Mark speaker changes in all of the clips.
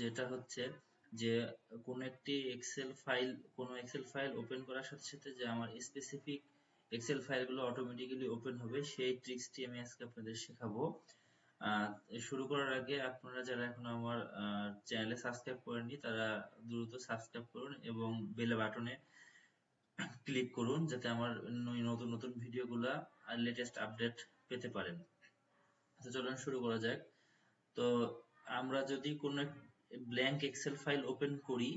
Speaker 1: যেটা হচ্ছে যে কোনো এক্সেল ফাইল ওপেন করার সাথে সাথে যে আমার স্পেসিফিক এক্সেল ফাইলগুলো অটোমেটিক্যালি ওপেন হবে সেই ট্রিক্সটি আমি আজকে আপনাদের শেখাবো। শুরু করার আগে আপনারা যারা এখনো আমার চ্যানেলে সাবস্ক্রাইব করেননি তারা দ্রুত সাবস্ক্রাইব করুন এবং বেল বাটনে ক্লিক করুন যাতে আমার নতুন নতুন ভিডিওগুলা আর লেটেস্ট আপডেট পেতে পারেন। তো চলুন শুরু করা যাক। তো আমরা যদি কোনো ব্ল্যাঙ্ক এক্সেল ফাইল ওপেন করি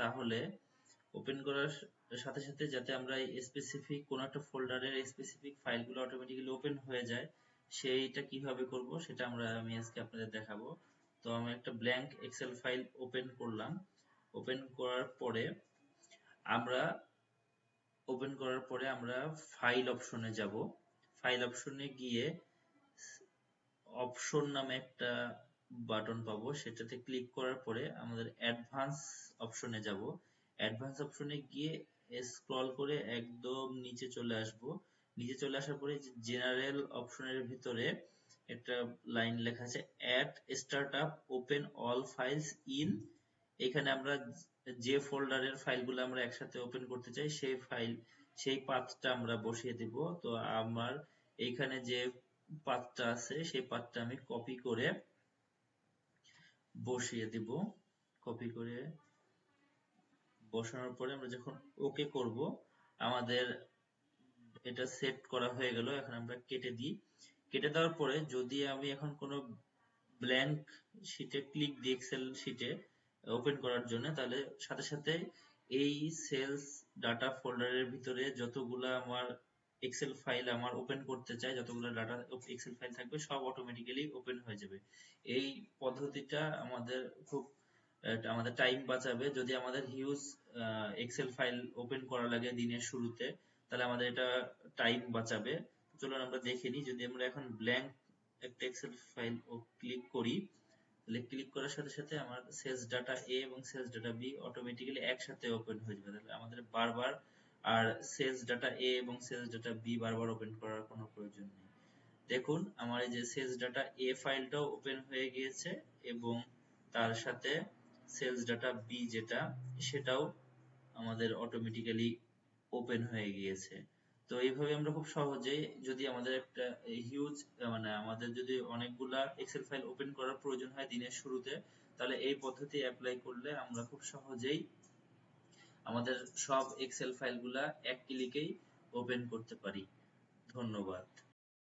Speaker 1: তাহলে ওপেন করার সাথে সাথে যাতে আমরা স্পেসিফিক কোনো একটা ফোল্ডারের স্পেসিফিক ফাইলগুলো অটোমেটিক্যালি ওপেন হয়ে যায় সেইটা কিভাবে করব সেটা আমি আজকে আপনাদের দেখাবো। তো আমি একটা ব্ল্যাঙ্ক এক্সেল ফাইল ওপেন করলাম। ওপেন করার পরে আমরা ফাইল অপশনে যাব। ফাইল অপশনে গিয়ে অপশন নামে একটা বাটন পাবো, সেটাতে ক্লিক করার পরে আমাদের অ্যাডভান্স অপশনে যাব। অ্যাডভান্স অপশনে গিয়ে স্ক্রল করে একদম নিচে চলে আসব। নিচে চলে আসার পরে জেনারেল অপশনের ভিতরে একটা লাইন লেখা আছে add startup open all files in. এখানে আমরা যে ফোল্ডারের ফাইলগুলো আমরা একসাথে ওপেন করতে চাই সেই পাথটা আমরা বসিয়ে দিব। তো আমার এইখানে যে পাথটা আছে সেই পাথটা আমি কপি করে বসিয়ে দিব। কপি করে বসানোর পরে আমরা যখন ওকে করব আমাদের এটা সেট করা হয়ে গেল। এখন আমরা কেটে দিই। কেটে দেওয়ার পরে যদি আমি এখন কোনো ব্ল্যাঙ্ক শিটে ক্লিক দিই এক্সেল শিটে ওপেন করার জন্য, তাহলে সাথে সাথে এই সেলস ডাটা ফোল্ডারের ভিতরে যতগুলা আমার এক্সেল ফাইল আমার ওপেন করতে চাই, যতগুলো ডাটা এক্সেল ফাইল থাকবে সব অটোমেটিক্যালি ওপেন হয়ে যাবে। এই পদ্ধতিটা আমাদের টাইম বাঁচাবে। যদি আমাদের হিউজ এক্সেল ফাইল ওপেন করা লাগে দিনের শুরুতে তাহলে আমাদের এটা টাইম বাঁচাবে। চলুন আমরা দেখে নিই। যদি আমরা এখন ব্ল্যাঙ্ক একটা এক্সেল ফাইল ক্লিক করি তাহলে ক্লিক করার সাথে সাথে আমার সেলস ডাটা এ এবং সেলস ডাটা বি অটোমেটিক্যালি একসাথে ওপেন হয়ে যাবে। তাহলে আমাদের বারবার আর সেলস ডাটা এ এবং সেলস ডাটা বি বারবার ওপেন করার কোনো প্রয়োজন নেই। দেখুন আমার এই যে সেলস ডাটা এ ফাইলটাও ওপেন হয়ে গিয়েছে এবং তার সাথে সেলস ডাটা বি যেটা সেটাও আমাদের অটোমেটিক্যালি ওপেন হয়ে গিয়েছে। তো এইভাবে আমরা খুব সহজেই যদি আমাদের একটা হিউজ আমাদের যদি অনেকগুলা এক্সেল ফাইল ওপেন করার প্রয়োজন হয় দিনের শুরুতে, তাহলে এই পদ্ধতি অ্যাপ্লাই করলে আমরা খুব সহজেই আমাদের সব এক্সেল ফাইলগুলা এক ক্লিকেই ওপেন করতে পারি। ধন্যবাদ।